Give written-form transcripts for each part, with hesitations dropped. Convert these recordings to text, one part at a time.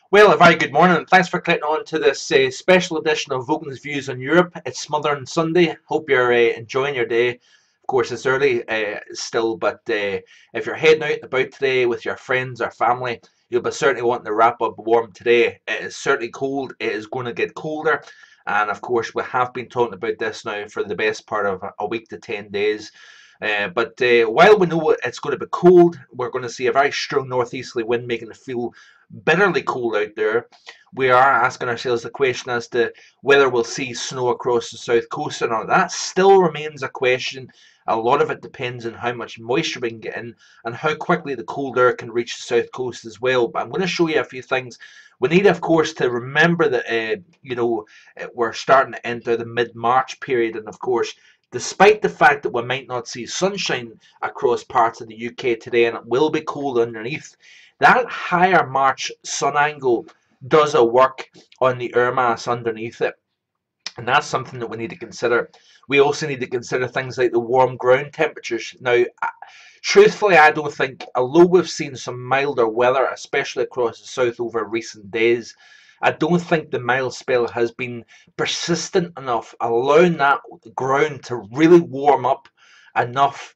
Well, a very good morning. Thanks for clicking on to this special edition of Vulcan's Views on Europe. It's Smothering Sunday. Hope you're enjoying your day. Of course, it's early still, but if you're heading out and about today with your friends or family, you'll be certainly wanting to wrap up warm today. It is certainly cold. It is going to get colder. And of course, we have been talking about this now for the best part of a week to 10 days. But while we know it's going to be cold, we're going to see a very strong northeasterly wind making it feel bitterly cold out there. We are asking ourselves the question as to whether we'll see snow across the south coast or not. That still remains a question. A lot of it depends on how much moisture we can get in and how quickly the cold air can reach the south coast as well. But I'm going to show you a few things. We need, of course, to remember that we're starting to enter the mid-March period, and of course, despite the fact that we might not see sunshine across parts of the UK today, and it will be cold underneath, that higher March sun angle does a work on the air mass underneath it. And that's something that we need to consider. We also need to consider things like the warm ground temperatures. Now, truthfully, I don't think, although we've seen some milder weather, especially across the south over recent days, I don't think the mild spell has been persistent enough, allowing that ground to really warm up enough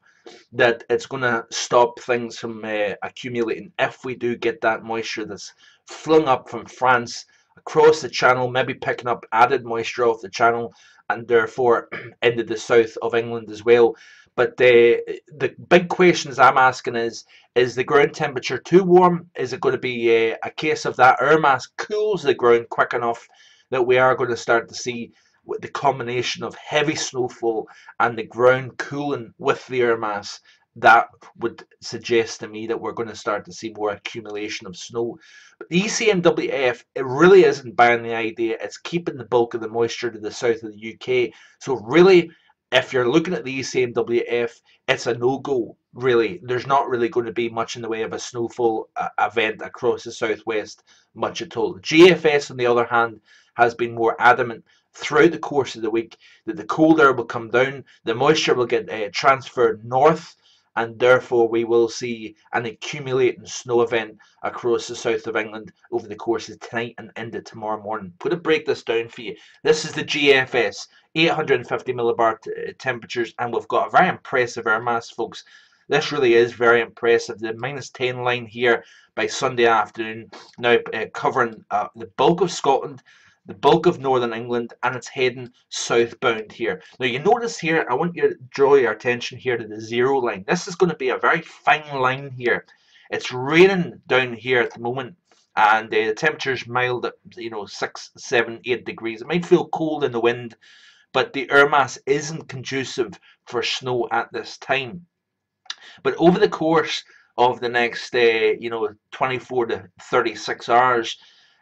that it's going to stop things from accumulating if we do get that moisture that's flung up from France across the channel, maybe picking up added moisture off the channel and therefore into the south of England as well. But the big questions I'm asking is the ground temperature too warm? Is it going to be a case of that air mass cools the ground quick enough that we are going to start to see the combination of heavy snowfall and the ground cooling with the air mass? That would suggest to me that we're going to start to see more accumulation of snow. But the ECMWF, it really isn't buying the idea. It's keeping the bulk of the moisture to the south of the UK. So really, if you're looking at the ECMWF, it's a no-go, really. There's not really going to be much in the way of a snowfall event across the southwest, much at all. GFS, on the other hand, has been more adamant throughout the course of the week that the cold air will come down, the moisture will get transferred north, and therefore we will see an accumulating snow event across the south of England over the course of tonight and into tomorrow morning. I'm going to break this down for you. This is the GFS, 850 millibar temperatures, and we've got a very impressive air mass, folks. This really is very impressive. The -10 line here by Sunday afternoon, now covering the bulk of Scotland, the bulk of Northern England, and it's heading southbound here. Now you notice here, I want you to draw your attention here to the 0 line. This is going to be a very fine line here. It's raining down here at the moment, and the temperature's mild at 6, 7, 8 degrees. It might feel cold in the wind, but the air mass isn't conducive for snow at this time. But over the course of the next 24 to 36 hours,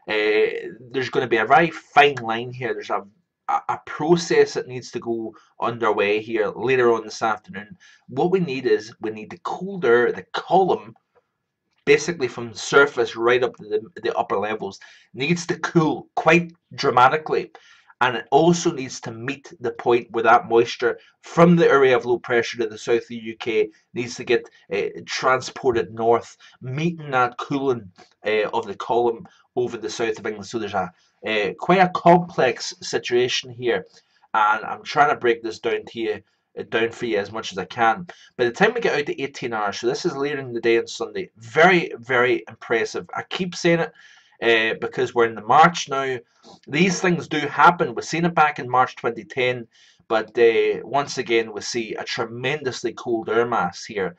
there's going to be a very fine line here. There's a process that needs to go underway here later on this afternoon. What we need is we need the cold air, the column, basically from the surface right up to the upper levels, needs to cool quite dramatically. And it also needs to meet the point where that moisture from the area of low pressure to the south of the UK needs to get transported north, meeting that cooling of the column over the south of England. So there's quite a complex situation here, and I'm trying to break this down for you as much as I can. By the time we get out to 18 hours, so this is later in the day on Sunday, very, very impressive. I keep saying it because we're in the March now. These things do happen. We've seen it back in March 2010, but once again we see a tremendously cold air mass here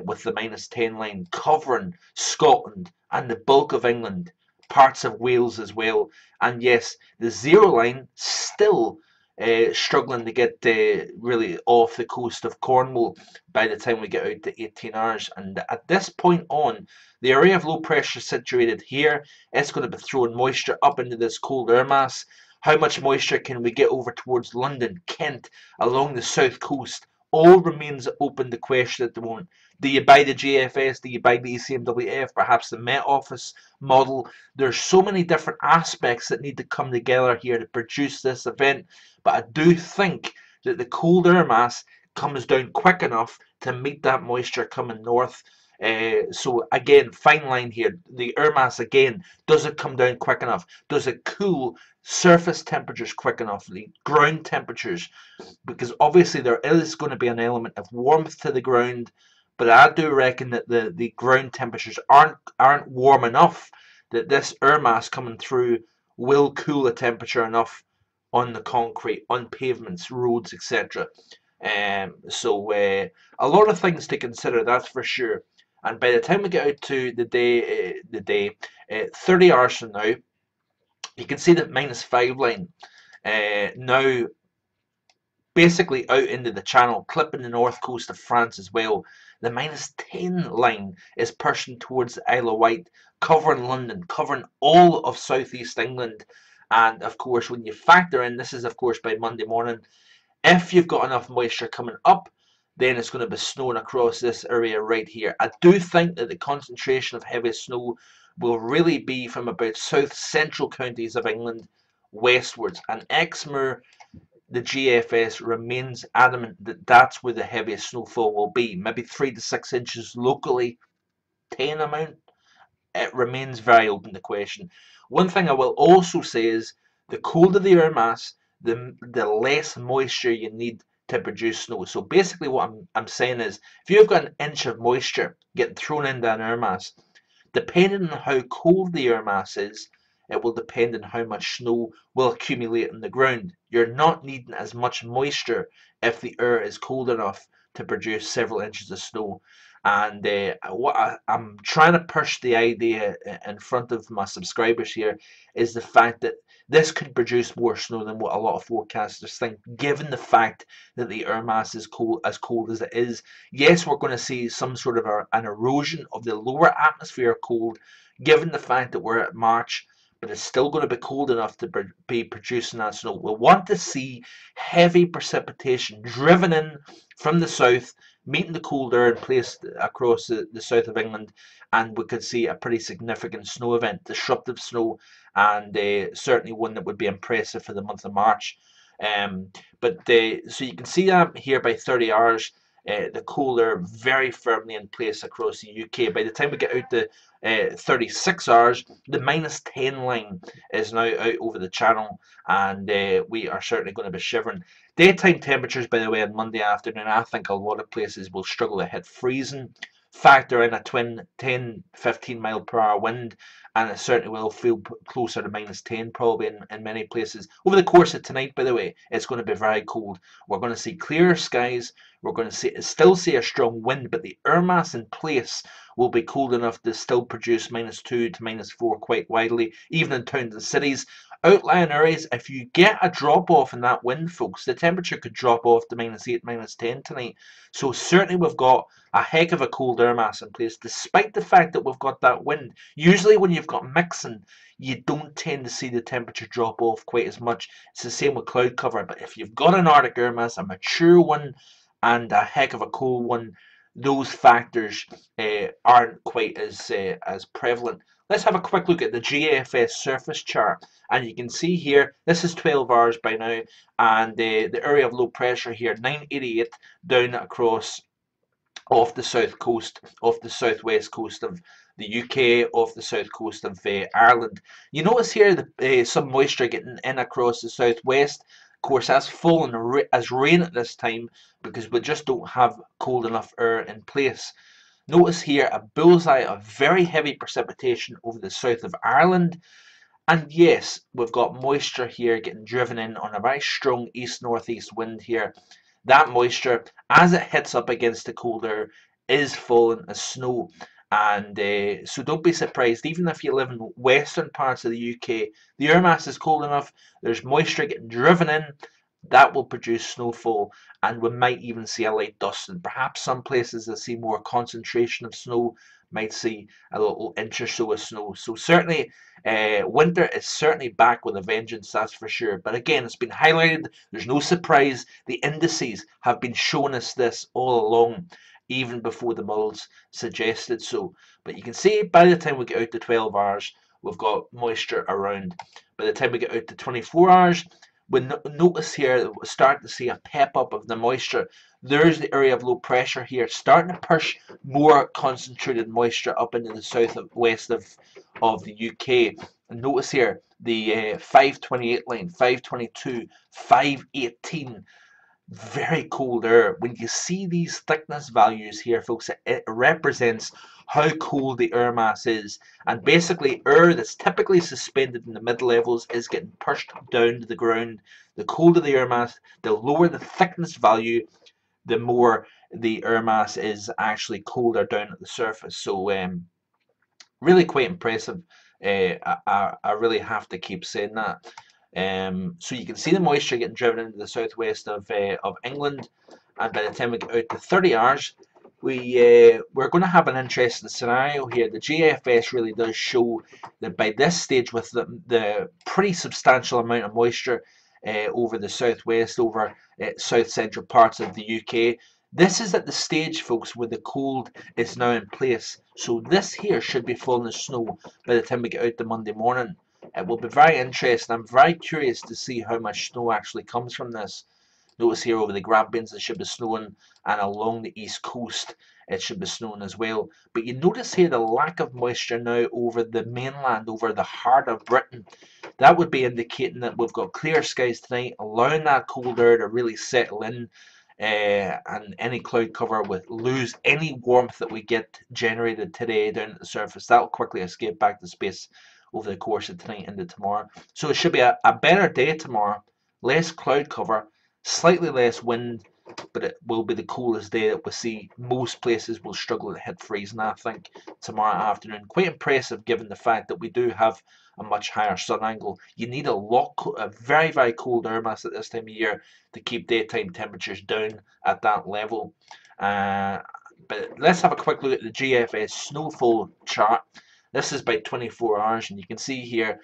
with the -10 line covering Scotland and the bulk of England, parts of Wales as well. And yes, the 0 line still struggling to get really off the coast of Cornwall by the time we get out to 18 hours. And at this point on, the area of low pressure situated here, it's going to be throwing moisture up into this cold air mass. How much moisture can we get over towards London, Kent, along the south coast? All remains open to question at the moment. Do you buy the GFS? Do you buy the ECMWF? Perhaps the Met Office model? There's so many different aspects that need to come together here to produce this event. But I do think that the cold air mass comes down quick enough to meet that moisture coming north So again, fine line here. The air mass again, does it come down quick enough? Does it cool surface temperatures quick enough? The ground temperatures, because obviously there is going to be an element of warmth to the ground, but I do reckon that the ground temperatures aren't warm enough that this air mass coming through will cool the temperature enough on the concrete, on pavements, roads, etc. So a lot of things to consider, that's for sure. And by the time we get out to the day, 30 hours from now, you can see that -5 line now basically out into the channel, clipping the north coast of France as well. The -10 line is pushing towards the Isle of Wight, covering London, covering all of southeast England. And of course, when you factor in, this is of course by Monday morning, if you've got enough moisture coming up, then it's going to be snowing across this area right here. I do think that the concentration of heavy snow will really be from about south central counties of England westwards. And Exmoor, the GFS remains adamant that that's where the heaviest snowfall will be. Maybe 3 to 6 inches locally, 10 amount. It remains very open to question. One thing I will also say is the colder the air mass, the less moisture you need to produce snow. So basically what I'm saying is, if you've got an inch of moisture getting thrown into an air mass, depending on how cold the air mass is, it will depend on how much snow will accumulate on the ground. You're not needing as much moisture if the air is cold enough to produce several inches of snow. And what I'm trying to push the idea in front of my subscribers here is the fact that this could produce more snow than what a lot of forecasters think, given the fact that the air mass is cold as it is. Yes, we're going to see some sort of an erosion of the lower atmosphere cold, given the fact that we're at March, but it's still going to be cold enough to be producing that snow. We want to see heavy precipitation driven in from the south, meeting the cold air and placed across the south of England, and we could see a pretty significant snow event, disruptive snow, and certainly one that would be impressive for the month of March. So you can see that here by 30 hours, the cold air very firmly in place across the UK. By the time we get out to 36 hours, the -10 line is now out over the channel, and we are certainly going to be shivering. Daytime temperatures, by the way, on Monday afternoon, I think a lot of places will struggle to hit freezing. Factor in a 10-15 mile per hour wind, and it certainly will feel closer to -10 probably in many places. Over the course of tonight, by the way, it's going to be very cold. We're going to see clearer skies. We're going to still see a strong wind, but the air mass in place will be cold enough to still produce -2 to -4 quite widely, even in towns and cities. Outlying areas, if you get a drop off in that wind, folks, the temperature could drop off to -8, -10 tonight. So certainly we've got a heck of a cold air mass in place, despite the fact that we've got that wind. Usually when you've got mixing, you don't tend to see the temperature drop off quite as much. It's the same with cloud cover, but if you've got an Arctic air mass, a mature one, and a heck of a cold one, those factors aren't quite as prevalent. Let's have a quick look at the GFS surface chart, and you can see here, this is 12 hours by now, and the area of low pressure here, 988 down across off the south coast, off the southwest coast of the UK, off the south coast of Ireland. You notice here some moisture getting in across the southwest. Of course, that's fallen as rain at this time because we just don't have cold enough air in place. Notice here a bullseye of very heavy precipitation over the south of Ireland. And yes, we've got moisture here getting driven in on a very strong east-northeast wind here. That moisture, as it hits up against the cold air, is falling as snow. And so don't be surprised, even if you live in western parts of the UK, the air mass is cold enough, there's moisture getting driven in, that will produce snowfall, and we might even see a light dust, and perhaps some places that see more concentration of snow might see a little inch or so of snow. So certainly winter is certainly back with a vengeance, that's for sure. But again, it's been highlighted, there's no surprise, the indices have been showing us this all along, even before the models suggested so. But you can see by the time we get out to 12 hours, we've got moisture around. By the time we get out to 24 hours, we notice here that we're starting to see a pep up of the moisture. There's the area of low pressure here, starting to push more concentrated moisture up into the south of west of the UK. And notice here the 528 line, 522, 518. Very cold air. When you see these thickness values here, folks, it represents how cold the air mass is. And basically, air that's typically suspended in the mid levels is getting pushed down to the ground. The colder the air mass, the lower the thickness value, the more the air mass is actually colder down at the surface. So, really quite impressive. I really have to keep saying that. So you can see the moisture getting driven into the southwest of England, and by the time we get out to 30 hours, we're going to have an interesting scenario here. The GFS really does show that by this stage, with the pretty substantial amount of moisture over the southwest, over south central parts of the UK, this is at the stage, folks, where the cold is now in place. So this here should be falling as snow by the time we get out to Monday morning. It will be very interesting. I'm very curious to see how much snow actually comes from this. Notice here over the Grampians it should be snowing, and along the east coast it should be snowing as well. But you notice here the lack of moisture now over the mainland, over the heart of Britain. That would be indicating that we've got clear skies tonight, allowing that cold air to really settle in. And any cloud cover will lose any warmth that we get generated today down at the surface. That will quickly escape back to space over the course of tonight into tomorrow. So it should be a better day tomorrow. Less cloud cover, slightly less wind, but it will be the coolest day that we see. Most places will struggle to hit freezing, I think, tomorrow afternoon. Quite impressive given the fact that we do have a much higher sun angle. You need a very, very cold air mass at this time of year to keep daytime temperatures down at that level. But let's have a quick look at the GFS snowfall chart. This is by 24 hours, and you can see here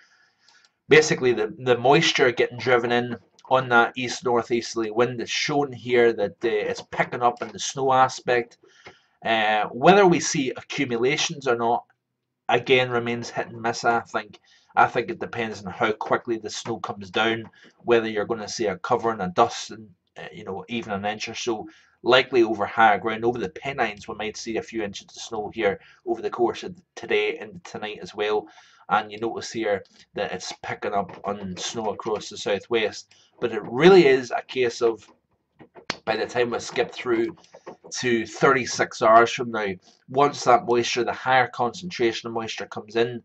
basically the moisture getting driven in on that east-northeasterly wind. Is shown here that it's picking up in the snow aspect. Whether we see accumulations or not, again, remains hit and miss, I think. I think it depends on how quickly the snow comes down, whether you're going to see a covering of dust and even an inch or so. Likely over higher ground, over the Pennines, we might see a few inches of snow here over the course of today and tonight as well. And you notice here that it's picking up on snow across the southwest. But it really is a case of, by the time we skip through to 36 hours from now, once that moisture, the higher concentration of moisture comes in,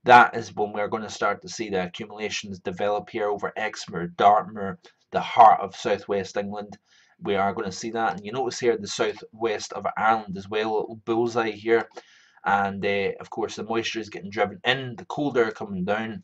that is when we're going to start to see the accumulations develop here over Exmoor, Dartmoor, the heart of southwest England. We are going to see that, and you notice here the southwest of Ireland as well, a little bullseye here. And of course the moisture is getting driven in, the cold air coming down,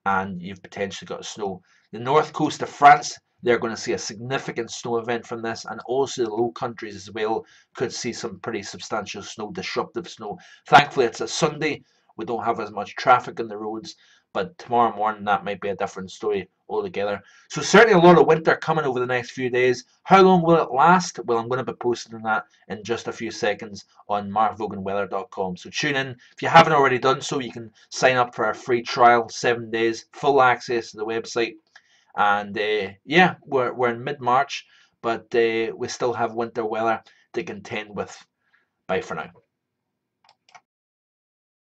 and you've potentially got snow. The north coast of France, they're going to see a significant snow event from this, and also the Low Countries as well could see some pretty substantial snow, disruptive snow. Thankfully it's a Sunday, we don't have as much traffic on the roads, but tomorrow morning that might be a different story altogether. So certainly a lot of winter coming over the next few days. How long will it last? Well, I'm going to be posting that in just a few seconds on markvoganweather.com. So tune in. If you haven't already done so, you can sign up for a free trial, 7 days, full access to the website. And yeah, we're in mid-March, but we still have winter weather to contend with. Bye for now.